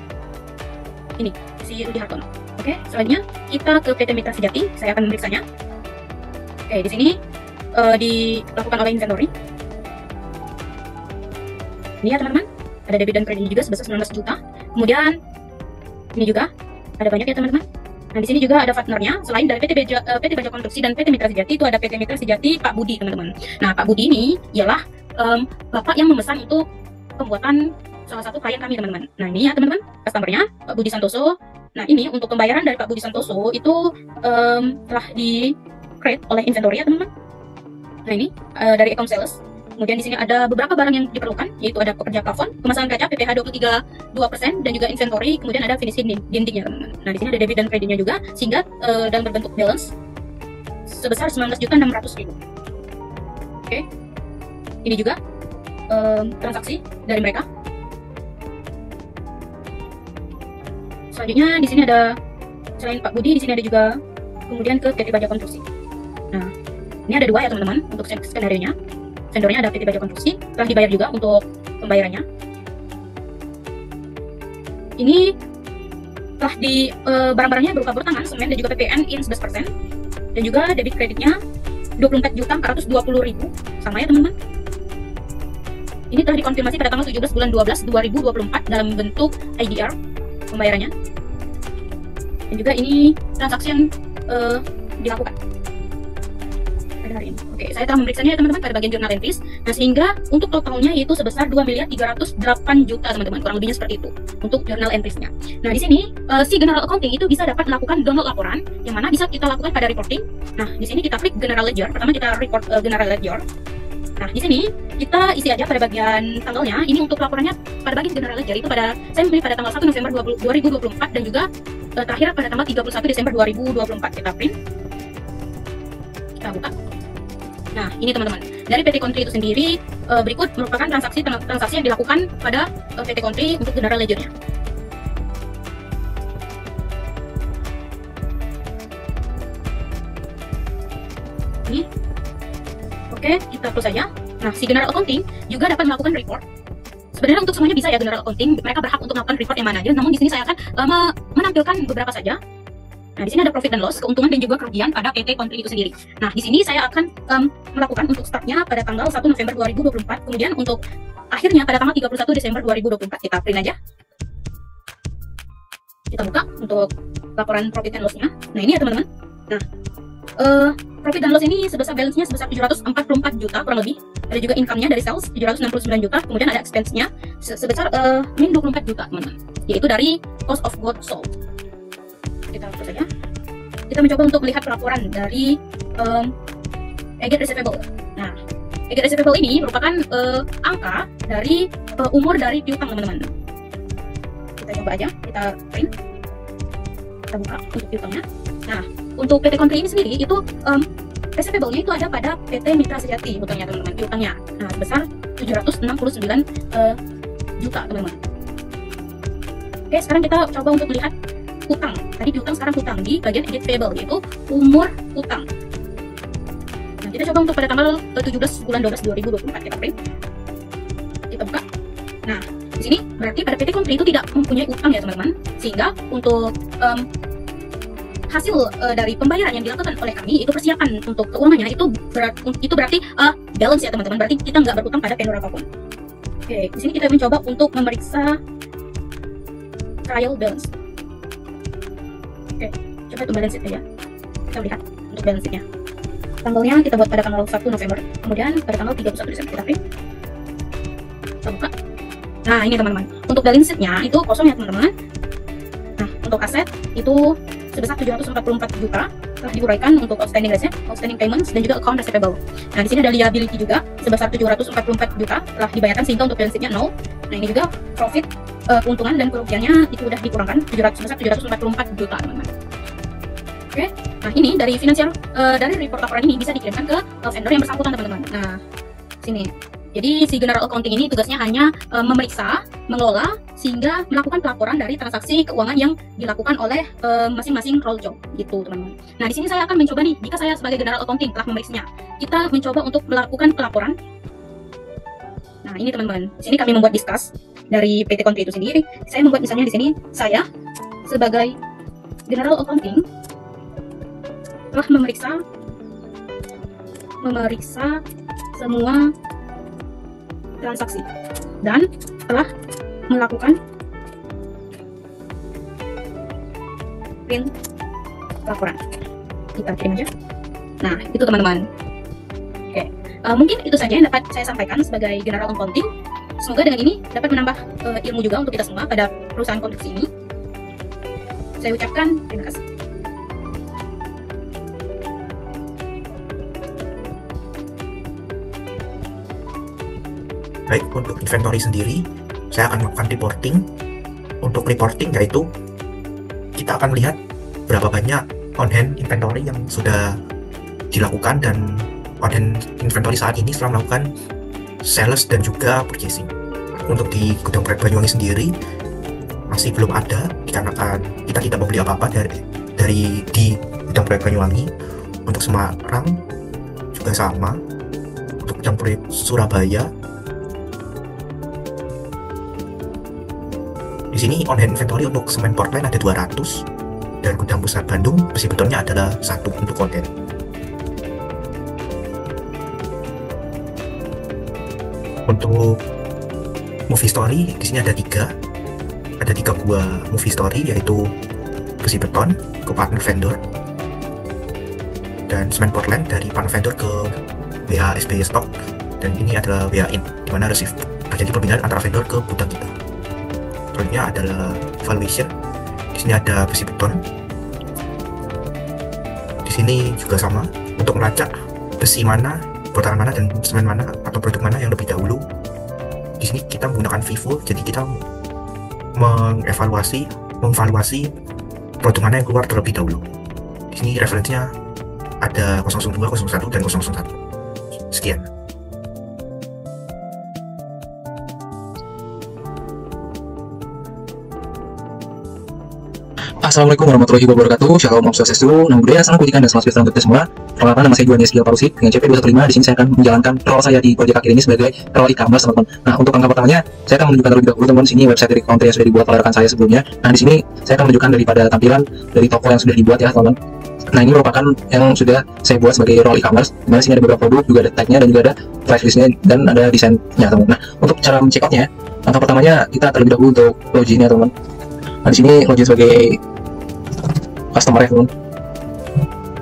Speaker 1: ini si Rudi Hartono. Oke, selanjutnya kita ke PT Mitra Sejati. Saya akan memeriksanya. Oke, di sini dilakukan oleh inventory. Ini ya teman-teman, ada debit dan kredit juga sebesar 19 juta. Kemudian ini juga ada banyak ya teman-teman. Nah di sini juga ada partnernya. Selain dari PT Baja Konstruksi dan PT Mitra Sejati, itu ada PT Mitra Sejati Pak Budi teman-teman. Nah Pak Budi ini ialah bapak yang memesan untuk pembuatan salah satu klien kami teman-teman. Nah ini ya teman-teman, customernya Pak Budi Santoso. Nah ini untuk pembayaran dari Pak Budi Santoso itu telah di create oleh inventory ya teman-teman. Nah ini dari account sales. Kemudian di sini ada beberapa barang yang diperlukan, yaitu ada pekerja plafon, pemasangan kaca PPh 23,2% dan juga inventory. Kemudian ada finishing dindingnya teman-teman. Nah di sini ada debit dan kreditnya juga, sehingga dalam berbentuk balance sebesar 19.600.000. Oke, ini juga transaksi dari mereka. Selanjutnya di sini ada selain Pak Budi, di sini ada juga kemudian ke PT Baja Konstruksi. Nah, ini ada dua ya teman-teman untuk skenario-nya. Vendornya ada PT Baja Konstruksi, telah dibayar juga untuk pembayarannya. Ini telah di barang-barangnya berupa bertangan, semen dan juga PPN in 11%, dan juga debit kreditnya 24.420.000, sama ya teman-teman. Ini telah dikonfirmasi pada tanggal 17 bulan 12 2024 dalam bentuk IDR pembayarannya. Dan juga ini transaksi yang dilakukan pada hari ini. Oke, saya telah memeriksanya teman-teman pada bagian journal entries. Nah, sehingga untuk totalnya itu sebesar 2.308 juta teman-teman, kurang lebihnya seperti itu untuk journal entries-nya. Nah, di sini si general accounting itu bisa dapat melakukan download laporan yang mana bisa kita lakukan pada reporting. Nah, di sini kita klik general ledger. Pertama kita report general ledger. Nah, di sini kita isi aja pada bagian tanggalnya. Ini untuk laporannya pada bagian general ledger itu saya memilih pada tanggal 1 November 2024 dan juga terakhir pada tanggal 31 Desember 2024. Kita print. Kita buka. Nah, ini teman-teman. Dari PT Country itu sendiri berikut merupakan transaksi yang dilakukan pada PT Country untuk general ledger-nya. Ini. Oke, kita close saja. Nah, si general accounting juga dapat melakukan report. Sebenarnya untuk semuanya bisa ya general accounting. Mereka berhak untuk melakukan report yang mana aja. Namun di sini saya akan menampilkan beberapa saja. Nah, di sini ada profit dan loss, keuntungan dan juga kerugian pada PT Country itu sendiri. Nah, di sini saya akan melakukan untuk startnya pada tanggal 1 November 2024, kemudian untuk akhirnya pada tanggal 31 Desember 2024. Kita print aja. Kita buka untuk laporan profit dan loss-nya. Nah, ini ya teman-teman. Nah, profit dan loss ini balance-nya sebesar 744 juta kurang lebih. Ada juga income-nya dari sales 769 juta, kemudian ada expense-nya sebesar min 24 juta teman-teman, yaitu dari cost of goods sold. Kita lakukan saja. Kita mencoba untuk melihat pelaporan dari agent receivable. Nah, agent receivable ini merupakan angka dari umur dari piutang teman-teman. Kita coba aja, kita print. Kita buka untuk piutangnya. Nah, untuk PT Country ini sendiri itu receivable-nya itu ada pada PT Mitra Sejati hutangnya teman-teman, piutangnya. Nah, sebesar 769 juta teman-teman. Oke, sekarang kita coba untuk melihat utang. Tadi piutang, sekarang utang di bagian agent payable, yaitu umur utang. Nah, kita coba untuk pada tanggal 17 bulan 12 2024 kita print. Kita buka. Nah, di sini berarti pada PT Country itu tidak mempunyai utang ya teman-teman, sehingga untuk hasil dari pembayaran yang dilakukan oleh kami itu persiapan untuk keuangannya itu berarti balance ya teman-teman, berarti kita nggak berutang pada vendor apapun. Oke, di sini kita mencoba untuk memeriksa trial balance. Oke, coba untuk balance sheet aja. Kita lihat untuk balance sheet-nya. Tanggalnya kita buat pada tanggal 1 November, kemudian pada tanggal 31 Desember kita print. Kita buka. Nah, ini teman-teman. Untuk balance sheet-nya itu kosong ya teman-teman. Nah, untuk aset itu sebesar 744 juta,
Speaker 7: telah diuraikan untuk outstanding rate-nya, outstanding payments, dan juga account receivable. Nah, di sini ada liability juga sebesar 744 juta telah dibayarkan sehingga untuk balance sheet-nya 0. Nah, ini juga profit, keuntungan dan kerugiannya itu udah dikurangkan sebesar 744 juta, teman-teman. Oke, nah ini dari financial dari report laporan ini bisa dikirimkan ke vendor yang bersangkutan, teman-teman. Nah, sini. Jadi si general accounting ini tugasnya hanya memeriksa, mengelola, sehingga melakukan pelaporan dari transaksi keuangan yang dilakukan oleh masing-masing role job, gitu, teman-teman. Nah, di sini saya akan mencoba nih, jika saya sebagai general accounting telah memeriksanya, kita mencoba untuk melakukan pelaporan. Nah, ini teman-teman, di sini kami membuat discuss dari PT Country itu sendiri. Saya membuat misalnya di sini, saya sebagai general accounting telah memeriksa semua transaksi dan telah melakukan print laporan. Kita kirim aja. Nah, itu teman-teman. Oke, mungkin itu saja yang dapat saya sampaikan sebagai general accounting. Semoga dengan ini dapat menambah ilmu juga untuk kita semua pada perusahaan konstruksi ini. Saya ucapkan terima kasih.
Speaker 6: Baik, untuk inventory sendiri, saya akan melakukan reporting. Untuk reporting yaitu kita akan melihat berapa banyak on-hand inventory yang sudah dilakukan dan on-hand inventory saat ini setelah melakukan sales dan juga purchasing. Untuk di gudang proyek Banyuwangi sendiri masih belum ada dikarenakan kita tidak membeli apa-apa dari di gudang proyek Banyuwangi. Untuk Semarang juga sama. Untuk gudang proyek Surabaya, di sini on-hand inventory untuk semen Portland ada 200 dan gudang besar Bandung besi betonnya adalah 1 untuk on-hand. Untuk movie story di sini ada 3 buah movie story, yaitu besi beton ke partner vendor dan semen Portland dari partner vendor ke WH SBY Stock, dan ini adalah WH in, di mana terjadi perbedaan antara vendor ke gudang kita. Selanjutnya adalah valuation. Di sini ada besi beton. Di sini juga sama untuk melacak besi mana, botaran mana, dan semen mana atau produk mana yang lebih dahulu. Di sini kita menggunakan FIFO, jadi kita mengevaluasi produk mana yang keluar terlebih dahulu. Di sini referensinya ada 002, 01, dan 001. Sekian.
Speaker 8: Assalamualaikum warahmatullahi wabarakatuh. Shalom, Om Swastiastu, Namo Buddhaya, salam kebajikan dan salam sejahtera untuk kita semua. Perkenalkan, nama saya Juan Yeskiel Parusit dengan CP 215. Di sini saya akan menjalankan role saya di proyek akhir ini sebagai role e-commerce, teman-teman. Nah, untuk angka pertamanya, saya akan menunjukkan terlebih dahulu, teman-teman. Di sini website dari Country yang sudah dibuat oleh rekan saya sebelumnya. Nah, di sini saya akan menunjukkan daripada tampilan dari toko yang sudah dibuat ya, teman-teman. Nah, ini merupakan yang sudah saya buat sebagai role e-commerce. Di mana sini ada beberapa produk, juga ada tag-nya dan juga ada price list-nya dan ada desainnya, teman-teman. Nah, untuk cara men-checkout-nya, angka pertamanya kita terlebih dahulu untuk login ya, teman-teman. Nah, di sini login sebagai customer ya, teman.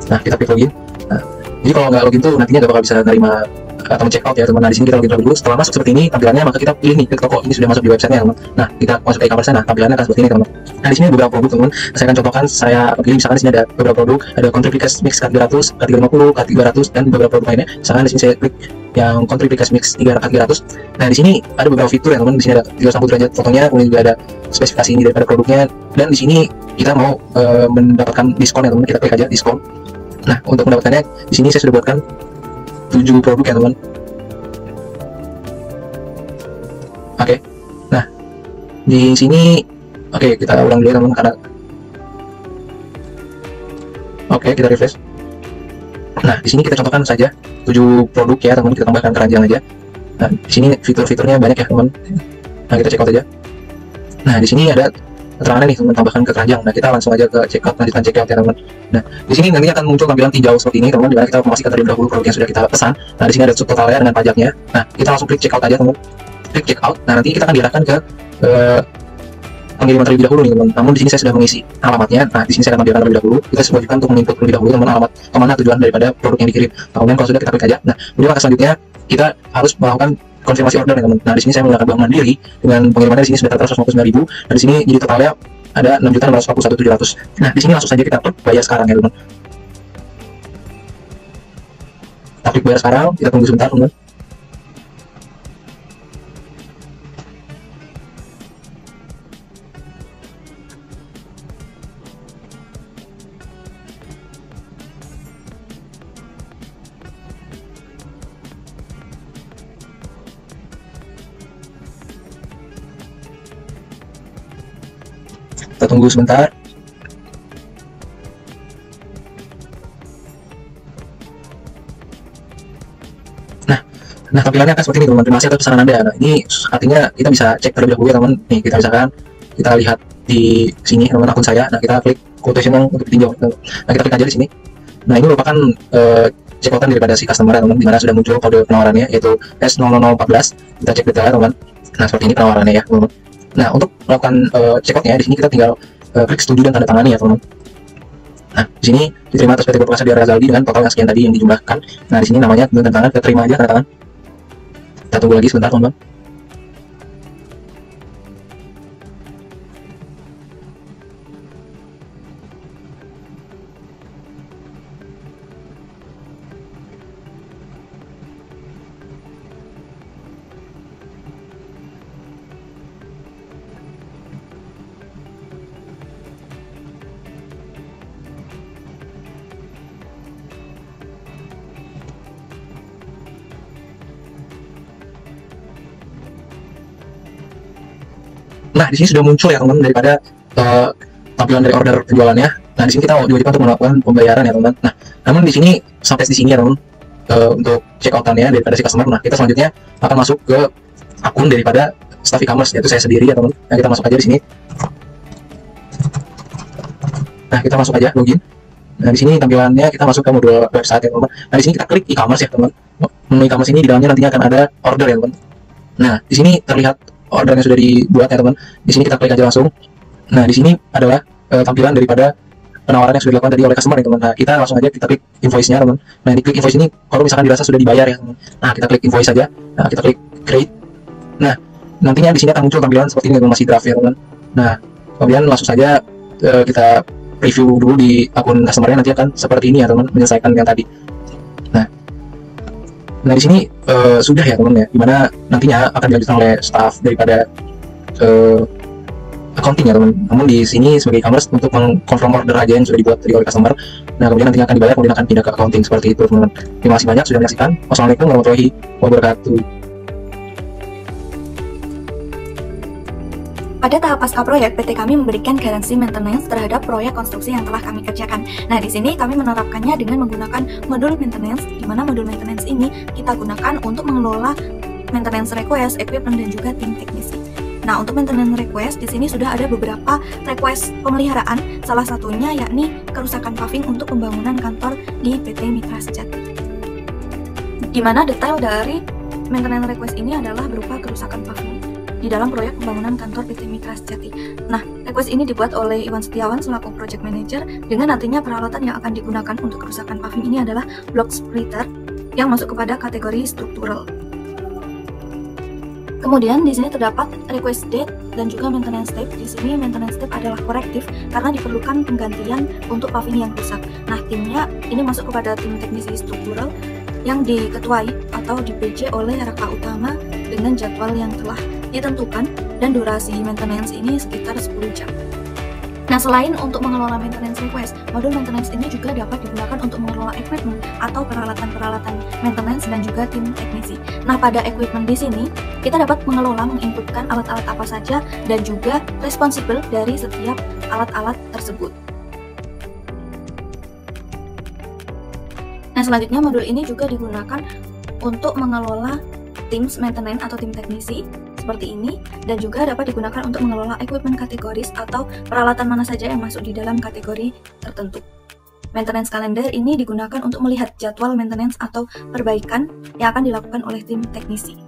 Speaker 8: Nah, kita klik login. Nah, jadi kalau nggak login tuh nantinya nggak bakal bisa nerima atau check out ya, teman. Nah, di sini kita login dulu. Setelah masuk seperti ini tampilannya, maka kita pilih nih klik toko. Ini sudah masuk di websitenya, teman. Nah, kita masuk ke e-commerce. Nah, tampilannya akan seperti ini, teman. Nah, di sini beberapa produk, teman. Saya akan contohkan, saya pilih misalkan di sini ada beberapa produk, ada Country Precast Mix K300, K350, K300 dan beberapa produk lainnya. Misalkan di sini saya klik yang Country Precast Mix K300. Nah, di sini ada beberapa fitur ya, teman. Di sini ada 360 derajat fotonya, kemudian juga ada spesifikasi ini daripada produknya, dan di sini kita mau mendapatkan diskon ya, teman. Kita klik aja diskon. Nah, untuk mendapatkannya di sini saya sudah buatkan 7 produk ya, teman. Oke. Nah, di sini kita ulang dulu ya, teman, karena kita refresh. Nah, di sini kita contohkan saja 7 produk ya, teman. Kita tambahkan keranjang aja. Nah, di sini fitur-fiturnya banyak ya, teman. Nah, kita check out aja. Nah, di sini ada keterangan nih, teman, tambahkan ke keranjang. Nah, kita langsung aja ke checkout, lanjutkan checkout ya, teman. Nah, di sini nantinya akan muncul tampilan tinjau seperti ini, teman, dimana kita memastikan terlebih dahulu produk yang sudah kita pesan. Nah, di sini ada subtotalnya dengan pajaknya. Nah, kita langsung klik checkout aja, teman. Klik checkout. Nah, nanti kita akan diarahkan ke pengiriman terlebih dahulu nih, teman. Namun di sini saya sudah mengisi alamatnya. Nah, di sini saya akan tampilkan terlebih dahulu. Kita wajibkan untuk menginput terlebih dahulu, teman, alamat kemana tujuan daripada produk yang dikirim. Kemudian kalau sudah, kita klik aja. Nah, kemudian langkah selanjutnya kita harus melakukan konfirmasi order ya, teman. Nah, di sini saya menggunakan bank mandiri dengan pengirimannya di sini sudah tertera 159.000. Dan di sini jadi totalnya ada 6.641.700. Nah, di sini langsung saja kita klik bayar sekarang ya, teman. Kita klik bayar sekarang, kita tunggu sebentar teman-teman. Kita tunggu sebentar. Nah, tampilannya akan seperti ini teman-teman. Terima kasih atas pesanan Anda. Nah, ini artinya kita bisa cek terlebih dahulu ya teman. Nih, kita misalkan kita lihat di sini teman akun saya. Nah, kita klik quotation yang untuk ditinjau. Nah, kita klik aja di sini. Nah, ini merupakan checkout daripada si customer ya teman, dimana sudah muncul kode penawarannya yaitu S00014. Kita cek detailnya teman. Nah, seperti ini penawarannya ya teman. Nah, untuk melakukan checkoutnya di sini kita tinggal klik setuju dan tanda tangani ya teman. Nah, di sini diterima atas PT Korporasi Adi Razaldi dengan total yang sekian tadi yang dijumlahkan. Nah, di sini namanya tanda tangan, kita terima aja tanda tangan. Kita tunggu lagi sebentar teman-teman. Nah, di sini sudah muncul ya teman-teman daripada tampilan dari order penjualannya. Nah, di sini kita diwajibkan untuk melakukan pembayaran ya teman-teman. Nah, namun di sini sampai di sini ya teman, untuk check out-annya daripada si customer. Nah, kita selanjutnya akan masuk ke akun daripada staff e-commerce, yaitu saya sendiri ya teman. Nah, kita masuk aja di sini. Nah, kita masuk aja login. Nah, di sini tampilannya kita masuk ke modul website ya teman. Nah, di sini kita klik e-commerce ya teman. Menu e-commerce ini di dalamnya nantinya akan ada order ya teman. Nah, di sini terlihat order yang sudah dibuat ya teman. Di sini kita klik aja langsung. Nah, di sini adalah tampilan daripada penawaran yang sudah dilakukan tadi oleh customer ya teman. Nah, kita langsung aja kita klik invoice-nya teman. Nah, di klik invoice ini kalau misalkan dirasa sudah dibayar ya teman. Nah, kita klik invoice saja. Nah, kita klik create. Nah, nantinya di sini akan muncul tampilan seperti ini, masih draft ya teman. Nah, kemudian langsung saja kita review dulu di akun customer-nya, nanti akan seperti ini ya teman, menyelesaikan yang tadi. Nah, di sini sudah ya teman ya, dimana nantinya akan dilanjutkan oleh staff daripada accounting ya teman. Namun di sini sebagai e-commerce untuk mengkonfirm order aja yang sudah dibuat tadi oleh customer. Nah, kemudian nantinya akan dibayar, kemudian akan pindah ke accounting seperti itu teman-teman. Terima kasih banyak sudah menyaksikan. Wassalamualaikum warahmatullahi wabarakatuh.
Speaker 4: Pada tahap pasca proyek, PT kami memberikan garansi maintenance terhadap proyek konstruksi yang telah kami kerjakan. Nah, di sini kami menerapkannya dengan menggunakan modul maintenance, di mana modul maintenance ini kita gunakan untuk mengelola maintenance request, equipment, dan juga tim teknisi. Nah, untuk maintenance request, di sini sudah ada beberapa request pemeliharaan, salah satunya yakni kerusakan paving untuk pembangunan kantor di PT Mitra Sejati. Di mana detail dari maintenance request ini adalah berupa kerusakan paving di dalam proyek pembangunan kantor PT Mitra Sejati. Nah, request ini dibuat oleh Iwan Setiawan selaku project manager, dengan nantinya peralatan yang akan digunakan untuk kerusakan paving ini adalah block splitter yang masuk kepada kategori struktural. Kemudian di sini terdapat request date dan juga maintenance step. Di sini maintenance step adalah korektif karena diperlukan penggantian untuk paving yang rusak. Nah, timnya ini masuk kepada tim teknisi struktural yang diketuai atau di-PJ oleh raka utama dengan jadwal yang telah ditentukan, dan durasi maintenance ini sekitar 10 jam. Nah, selain untuk mengelola maintenance request, modul maintenance ini juga dapat digunakan untuk mengelola equipment atau peralatan-peralatan maintenance dan juga tim teknisi. Nah, pada equipment di sini kita dapat mengelola, menginputkan alat-alat apa saja dan juga responsible dari setiap alat-alat tersebut. Nah, selanjutnya modul ini juga digunakan untuk mengelola tim maintenance atau tim teknisi seperti ini, dan juga dapat digunakan untuk mengelola equipment kategoris atau peralatan mana saja yang masuk di dalam kategori tertentu. Maintenance calendar ini digunakan untuk melihat jadwal maintenance atau perbaikan yang akan dilakukan oleh tim teknisi.